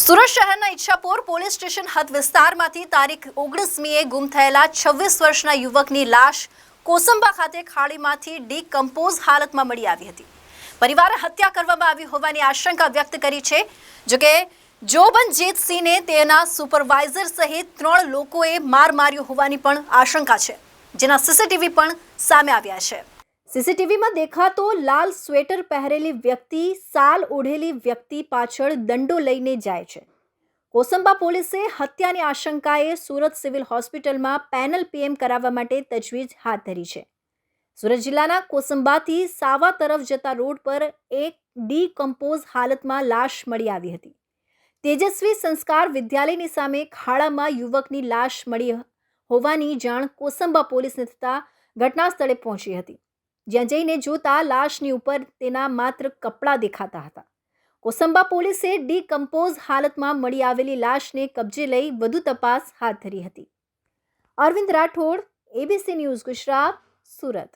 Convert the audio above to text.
સુરત શહેરના Ichchhapor police station હદ વિસ્તારમાંથી તારીખ 19મીએ ગુમ થયેલા 26 વર્ષના યુવકની લાશ કોસંબા ખાતે ખાડીમાંથી ડીકમ્પોઝ હાલતમાં મળી આવી હતી. પરિવારે હત્યા કરવામાં આવી હોવાની આશંકા વ્યક્ત કરી છે. જોકે જોબનજીતસિંહને તેના સુપરવાઇઝર સહિત 3 લોકોએ માર માર્યો હોવાની પણ આશંકા છે, જેના સીસીટીવી પણ સામે આવ્યા છે. સીસીટીવીમાં દેખાતો લાલ સ્વેટર પહેરેલી વ્યક્તિ સાલ ઓઢેલી વ્યક્તિ પાછળ દંડો લઈને જાય છે. કોસંબા પોલીસે હત્યાની આશંકાએ સુરત સિવિલ હોસ્પિટલમાં પેનલ પીએમ કરાવવા માટે તજવીજ હાથ ધરી છે. સુરત જિલ્લાના કોસંબાથી સાવા તરફ જતા રોડ પર એક ડીકમ્પોઝ હાલતમાં લાશ મળી આવી હતી. તેજસ્વી સંસ્કાર વિદ્યાલયની સામે ખાડામાં યુવકની લાશ મળી હોવાની જાણ કોસંબા પોલીસને થતાં ઘટના સ્થળે પહોંચી હતી. જ્યાં જઈને જોતા લાશની ઉપર તેના માત્ર કપડાં દેખાતા હતા. કોસંબા પોલીસે ડીકમ્પોઝ હાલતમાં મળી આવેલી લાશને કબજે લઈ વધુ તપાસ હાથ ધરી હતી. Arvind Rathod, ABC news Gujarat, Surat.